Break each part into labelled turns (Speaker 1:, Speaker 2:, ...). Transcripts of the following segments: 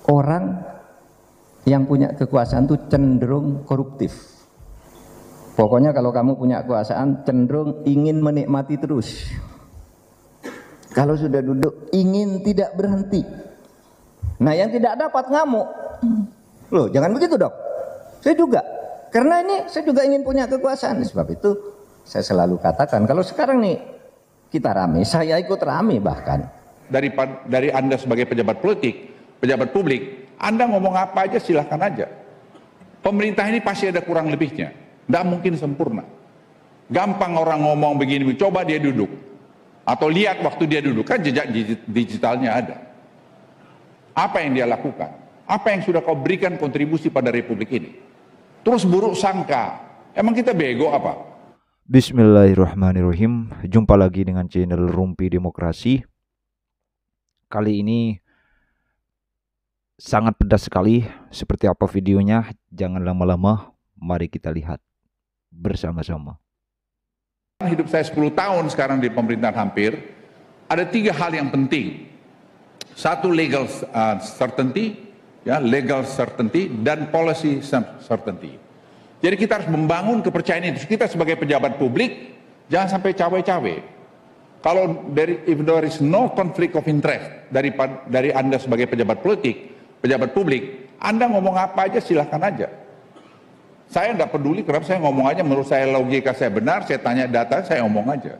Speaker 1: orang yang punya kekuasaan itu cenderung koruptif. Pokoknya kalau kamu punya kekuasaan cenderung ingin menikmati terus. Kalau sudah duduk ingin tidak berhenti. Nah yang tidak dapat ngamuk. Loh jangan begitu dong. Saya juga. Karena ini saya juga ingin punya kekuasaan. Sebab itu saya selalu katakan kalau sekarang nih kita rame, saya ikut rame bahkan.
Speaker 2: Dari Anda sebagai pejabat politik, pejabat publik, Anda ngomong apa aja silahkan aja. Pemerintah ini pasti ada kurang lebihnya. Tidak mungkin sempurna. Gampang orang ngomong begini, coba dia duduk. Atau lihat waktu dia duduk, kan jejak digitalnya ada. Apa yang dia lakukan? Apa yang sudah kau berikan kontribusi pada republik ini? Terus buruk sangka, emang kita bego apa?
Speaker 3: Bismillahirrahmanirrahim. Jumpa lagi dengan channel Rumpi Demokrasi. Kali ini sangat pedas sekali. Seperti apa videonya? Jangan lama-lama, mari kita lihat bersama-sama.
Speaker 2: Hidup saya 10 tahun sekarang di pemerintahan hampir, ada 3 hal yang penting. Satu, legal certainty, ya, legal certainty, dan policy certainty. Jadi kita harus membangun kepercayaan itu. Kita sebagai pejabat publik, jangan sampai cawe-cawe. Kalau if there is no conflict of interest dari Anda sebagai pejabat politik, pejabat publik, Anda ngomong apa aja silahkan aja. Saya tidak peduli, kenapa saya ngomong aja, menurut saya logika saya benar, saya tanya data, saya ngomong aja.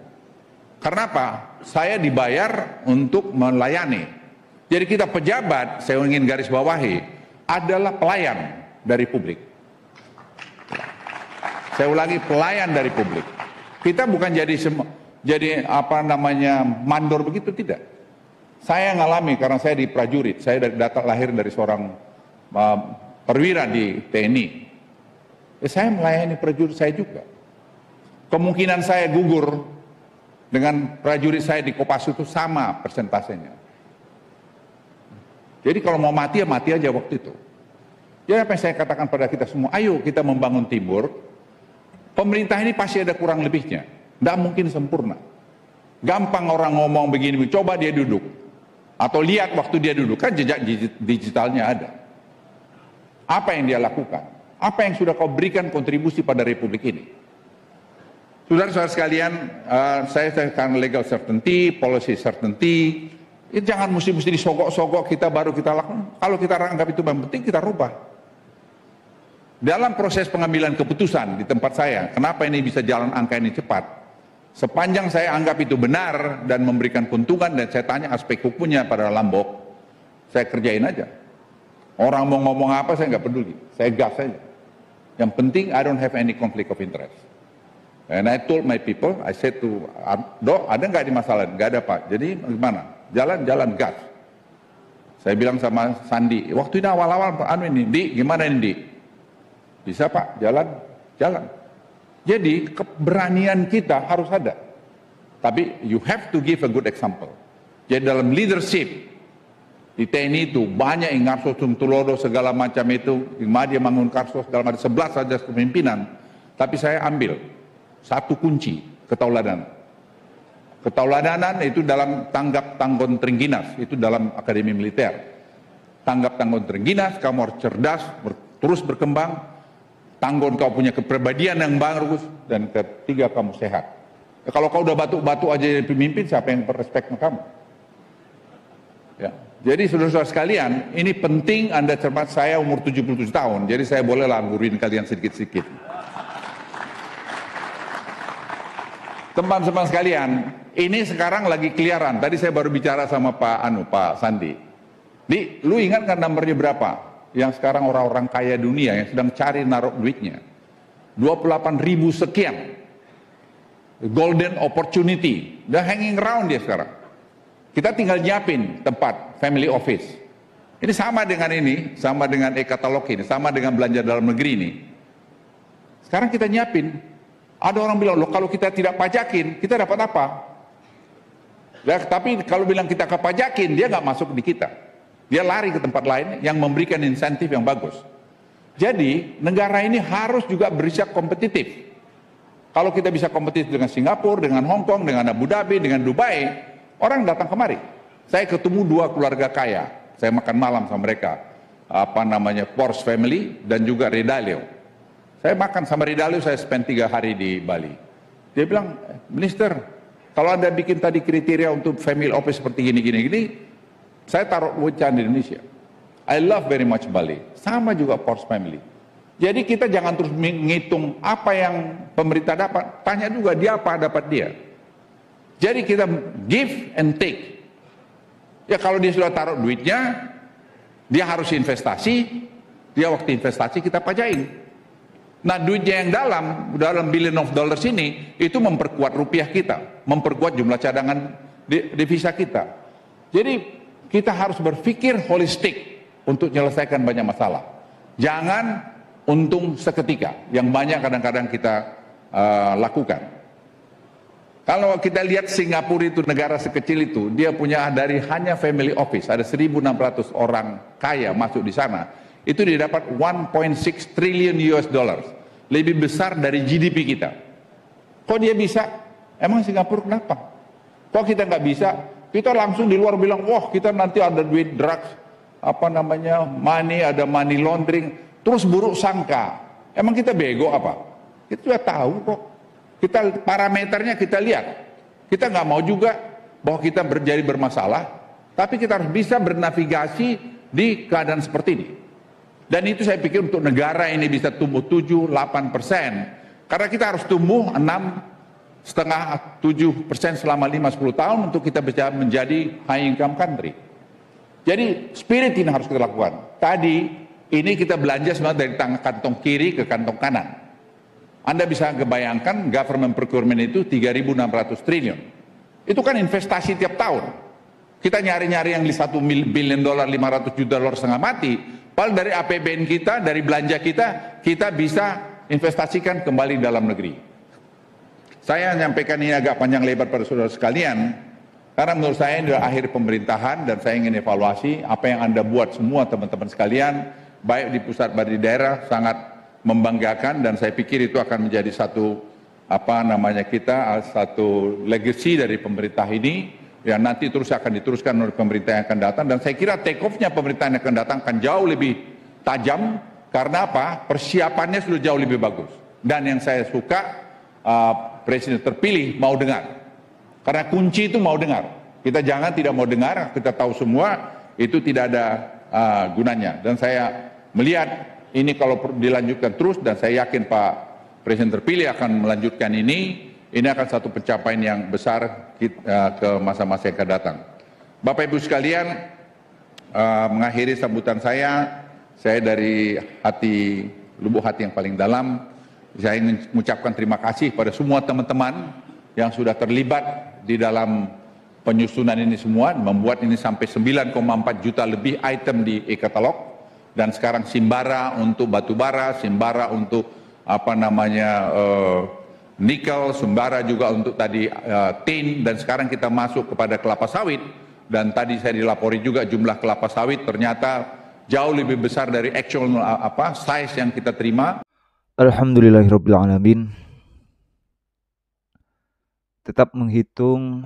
Speaker 2: Karena apa? Saya dibayar untuk melayani. Jadi kita pejabat, saya ingin garis bawahi, adalah pelayan dari publik. Saya ulangi, pelayan dari publik. Kita bukan jadi mandor begitu, tidak. Saya ngalami karena saya di prajurit, saya lahir dari seorang perwira di TNI. Saya melayani prajurit saya juga. Kemungkinan saya gugur dengan prajurit saya di Kopassus itu sama persentasenya. Jadi kalau mau mati ya mati aja waktu itu. Jadi apa yang saya katakan pada kita semua, ayo kita membangun Timur. Pemerintah ini pasti ada kurang lebihnya. Tidak mungkin sempurna. Gampang orang ngomong begini, coba dia duduk. Atau lihat waktu dia duduk, kan jejak digitalnya ada. Apa yang dia lakukan? Apa yang sudah kau berikan kontribusi pada republik ini? Saudara-saudara sekalian, saya akan legal certainty, policy certainty. Jangan mesti disogok-sogok kita baru kita lakukan. Kalau kita anggap itu penting, kita rubah. Dalam proses pengambilan keputusan di tempat saya, kenapa ini bisa jalan angka ini cepat? Sepanjang saya anggap itu benar dan memberikan keuntungan dan saya tanya aspek hukumnya pada Lombok, saya kerjain aja. Orang mau ngomong apa saya nggak peduli, saya gas saja. Yang penting I don't have any conflict of interest. And I told my people, I said to, Dok, ada nggak di masalah? Nggak ada Pak. Jadi gimana? Jalan gas. Saya bilang sama Sandi, waktu ini awal-awal Di, gimana ini Di? Bisa Pak, jalan. Jadi keberanian kita harus ada. Tapi you have to give a good example. Jadi dalam leadership, di TNI itu banyak yang Ngarso Tulodo segala macam itu, dia Mangun Karso segala macam, 11 saja kepemimpinan. Tapi saya ambil satu kunci, ketauladanan. Ketauladanan itu dalam tanggap tanggon Trengginas, itu dalam akademi militer. Tanggap tanggon Trengginas, kamu harus cerdas, terus berkembang. Tanggon kau punya kepribadian yang bagus, dan ketiga kamu sehat. Ya, kalau kau udah batu-batu aja jadi pemimpin, siapa yang berrespek sama kamu? Ya. Jadi saudara-saudara sekalian, ini penting Anda cermat. Saya umur 77 tahun, jadi saya boleh langgurin kalian sedikit-sedikit. Teman-teman sekalian, ini sekarang lagi keliaran. Tadi saya baru bicara sama Pak Sandi. Di, lu ingat kan nomornya berapa? Yang sekarang orang-orang kaya dunia yang sedang cari naruh duitnya. 28.000 sekian. Golden opportunity. Udah hanging around dia sekarang. Kita tinggal nyiapin tempat family office. Ini sama dengan e-katalog ini, sama dengan belanja dalam negeri ini. Sekarang kita nyiapin. Ada orang bilang, loh kalau kita tidak pajakin, kita dapat apa? Ya, tapi kalau bilang kita kepajakin, dia nggak masuk di kita. Dia lari ke tempat lain yang memberikan insentif yang bagus. Jadi negara ini harus juga bersikap kompetitif. Kalau kita bisa kompetitif dengan Singapura, dengan Hong Kong, dengan Abu Dhabi, dengan Dubai, orang datang kemari. Saya ketemu 2 keluarga kaya, saya makan malam sama mereka. Porsche Family dan juga Ridalio. Saya makan sama Ridalio, saya spend 3 hari di Bali. Dia bilang, Minister, kalau Anda bikin tadi kriteria untuk family office seperti gini, saya taruh duitnya di Indonesia. I love very much Bali. Sama juga Porsche Family. Jadi kita jangan terus menghitung apa yang pemerintah dapat. Tanya juga dia apa dapat dia. Jadi kita give and take. Ya kalau dia sudah taruh duitnya, dia harus investasi. Dia waktu investasi kita pajain. Nah duitnya yang dalam billion of dollars ini, itu memperkuat rupiah kita. Memperkuat jumlah cadangan devisa kita. Jadi kita harus berpikir holistik untuk menyelesaikan banyak masalah. Jangan untung seketika yang banyak kadang-kadang kita lakukan. Kalau kita lihat Singapura itu negara sekecil itu, dia punya dari hanya family office ada 1.600 orang kaya masuk di sana. Itu dia dapat 1.6 triliun US dollars, lebih besar dari GDP kita. Kok dia bisa? Emang Singapura kenapa? Kok kita nggak bisa? Kita langsung di luar bilang, wah kita nanti ada duit drugs, money, ada money laundering. Terus buruk sangka, emang kita bego apa? Kita sudah tahu kok. Kita parameternya kita lihat. Kita nggak mau juga bahwa kita jadi bermasalah, tapi kita harus bisa bernavigasi di keadaan seperti ini. Dan itu saya pikir untuk negara ini bisa tumbuh 7-8%, karena kita harus tumbuh 6,5-7% selama 5-10 tahun untuk kita bisa menjadi high income country. Jadi spirit ini harus kita lakukan. Tadi ini kita belanja sebenarnya dari kantong kiri ke kantong kanan. Anda bisa kebayangkan government procurement itu 3.600 triliun. Itu kan investasi tiap tahun. Kita nyari-nyari yang di $1 billion, 500 juta dolar setengah mati. Padahal dari APBN kita, dari belanja kita bisa investasikan kembali dalam negeri. Saya menyampaikan ini agak panjang lebar pada saudara sekalian, karena menurut saya ini adalah akhir pemerintahan dan saya ingin evaluasi apa yang Anda buat semua teman-teman sekalian, baik di pusat maupun di daerah, sangat membanggakan dan saya pikir itu akan menjadi satu legacy dari pemerintah ini yang nanti terus akan diteruskan oleh pemerintah yang akan datang, dan saya kira take off-nya pemerintahan yang akan datang akan jauh lebih tajam karena apa? Persiapannya sudah jauh lebih bagus. Dan yang saya suka, presiden terpilih mau dengar. Karena kunci itu mau dengar. Kita jangan tidak mau dengar, kita tahu semua itu tidak ada gunanya. Dan saya melihat ini kalau dilanjutkan terus, dan saya yakin Pak Presiden terpilih akan melanjutkan ini akan satu pencapaian yang besar ke masa-masa yang akan datang. Bapak Ibu sekalian, mengakhiri sambutan saya dari hati, lubuk hati yang paling dalam, saya ingin mengucapkan terima kasih pada semua teman-teman yang sudah terlibat di dalam penyusunan ini semua, membuat ini sampai 9,4 juta lebih item di e-katalog, dan sekarang Simbara untuk batu bara, Simbara untuk nikel, Simbara juga untuk tadi tin, dan sekarang kita masuk kepada kelapa sawit, dan tadi saya dilapori juga jumlah kelapa sawit ternyata jauh lebih besar dari actual size yang kita terima.
Speaker 3: Alhamdulillahirabbil alamin. Tetap menghitung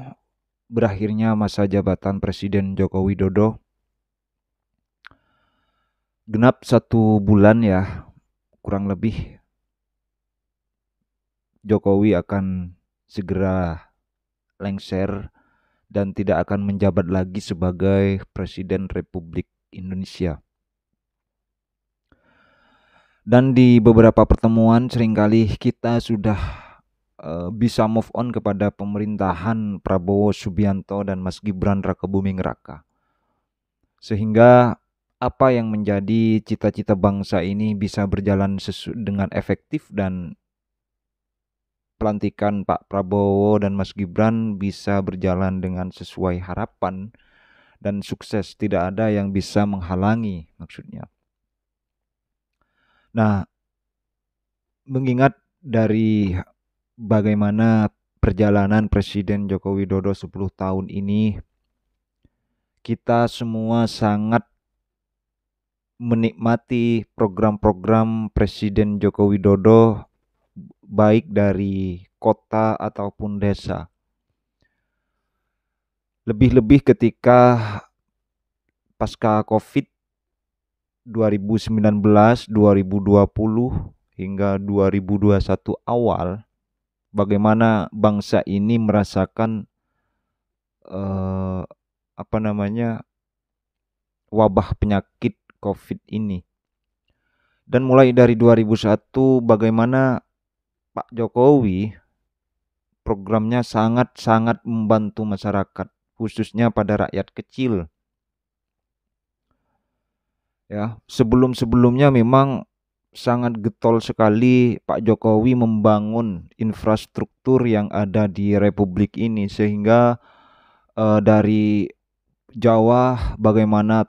Speaker 3: berakhirnya masa jabatan Presiden Joko Widodo, genap 1 bulan ya, kurang lebih Jokowi akan segera lengser dan tidak akan menjabat lagi sebagai Presiden Republik Indonesia. Dan di beberapa pertemuan seringkali kita sudah bisa move on kepada pemerintahan Prabowo Subianto dan Mas Gibran Rakebuming Raka. Sehingga apa yang menjadi cita-cita bangsa ini bisa berjalan dengan efektif, dan pelantikan Pak Prabowo dan Mas Gibran bisa berjalan dengan sesuai harapan dan sukses. Tidak ada yang bisa menghalangi maksudnya. Nah, mengingat dari bagaimana perjalanan Presiden Joko Widodo 10 tahun ini, kita semua sangat menikmati program-program Presiden Joko Widodo baik dari kota ataupun desa. Lebih-lebih ketika pasca Covid 2019, 2020 hingga 2021 awal, bagaimana bangsa ini merasakan wabah penyakit COVID ini. Dan mulai dari 2001 bagaimana Pak Jokowi programnya sangat-sangat membantu masyarakat, khususnya pada rakyat kecil. Ya, sebelum-sebelumnya memang sangat getol sekali Pak Jokowi membangun infrastruktur yang ada di Republik ini, sehingga dari Jawa bagaimana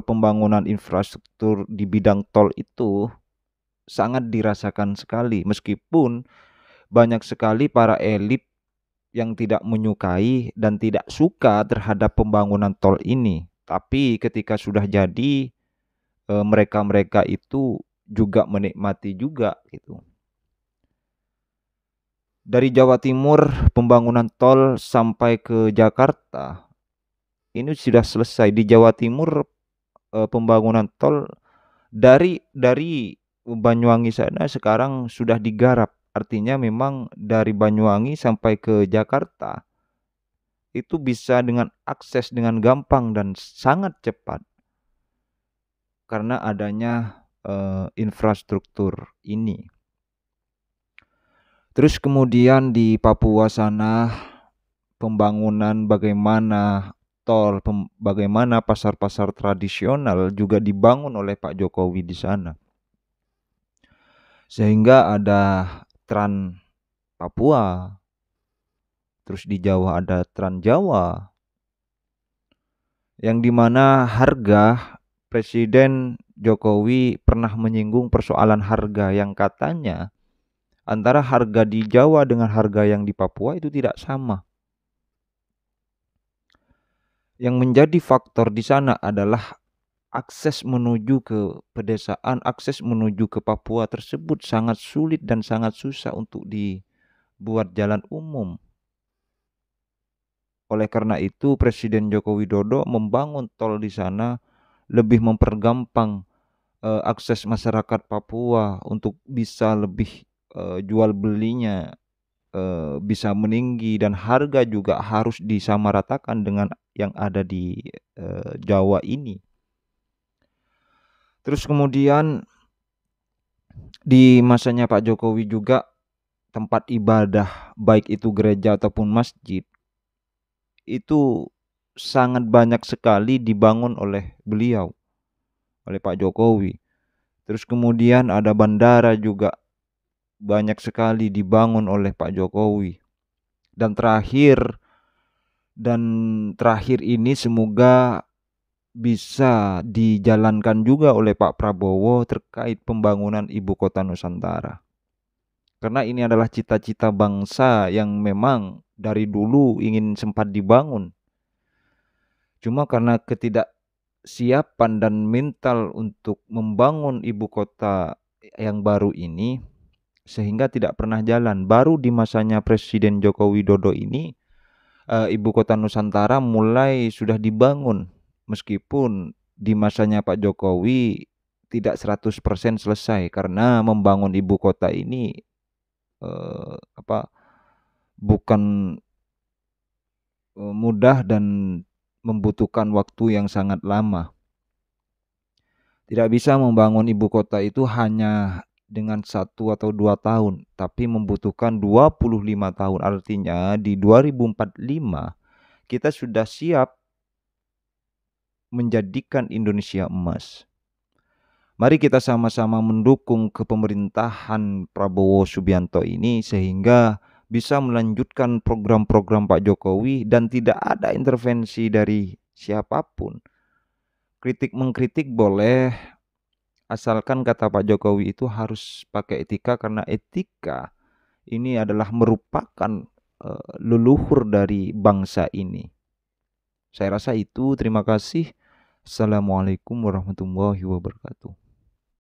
Speaker 3: pembangunan infrastruktur di bidang tol itu sangat dirasakan sekali, meskipun banyak sekali para elit yang tidak menyukai dan tidak suka terhadap pembangunan tol ini. Tapi ketika sudah jadi, mereka-mereka itu juga menikmati juga gitu. Dari Jawa Timur pembangunan tol sampai ke Jakarta ini sudah selesai. Di Jawa Timur pembangunan tol dari Banyuwangi sana sekarang sudah digarap. Artinya memang dari Banyuwangi sampai ke Jakarta itu bisa dengan akses dengan gampang dan sangat cepat karena adanya infrastruktur ini. Terus kemudian di Papua sana pembangunan bagaimana tol, bagaimana pasar-pasar tradisional juga dibangun oleh Pak Jokowi di sana. Sehingga ada Trans Papua, terus di Jawa ada Trans Jawa, yang dimana harga Presiden Jokowi pernah menyinggung persoalan harga yang katanya antara harga di Jawa dengan harga yang di Papua itu tidak sama. Yang menjadi faktor di sana adalah akses menuju ke pedesaan, akses menuju ke Papua tersebut sangat sulit dan sangat susah untuk dibuat jalan umum. Oleh karena itu Presiden Joko Widodo membangun tol di sana lebih mempergampang akses masyarakat Papua untuk bisa lebih jual belinya bisa meninggi, dan harga juga harus disamaratakan dengan yang ada di Jawa ini. Terus kemudian di masanya Pak Jokowi juga tempat ibadah baik itu gereja ataupun masjid itu sangat banyak sekali dibangun oleh beliau, oleh Pak Jokowi. Terus kemudian ada bandara juga banyak sekali dibangun oleh Pak Jokowi. Dan terakhir ini semoga bisa dijalankan juga oleh Pak Prabowo terkait pembangunan ibu kota Nusantara. Karena ini adalah cita-cita bangsa yang memang dari dulu ingin sempat dibangun. Cuma karena ketidaksiapan dan mental untuk membangun ibu kota yang baru ini, sehingga tidak pernah jalan. Baru di masanya Presiden Joko Widodo ini ibu kota Nusantara mulai sudah dibangun, meskipun di masanya Pak Jokowi tidak 100% selesai karena membangun ibu kota ini bukan mudah dan membutuhkan waktu yang sangat lama. Tidak bisa membangun ibu kota itu hanya dengan 1 atau 2 tahun, tapi membutuhkan 25 tahun. Artinya di 2045 kita sudah siap menjadikan Indonesia emas. Mari kita sama-sama mendukung kepemerintahan Prabowo Subianto ini sehingga bisa melanjutkan program-program Pak Jokowi dan tidak ada intervensi dari siapapun. Kritik mengkritik boleh, asalkan kata Pak Jokowi itu harus pakai etika, karena etika ini adalah merupakan leluhur dari bangsa ini. Saya rasa itu. Terima kasih. Assalamualaikum warahmatullahi wabarakatuh.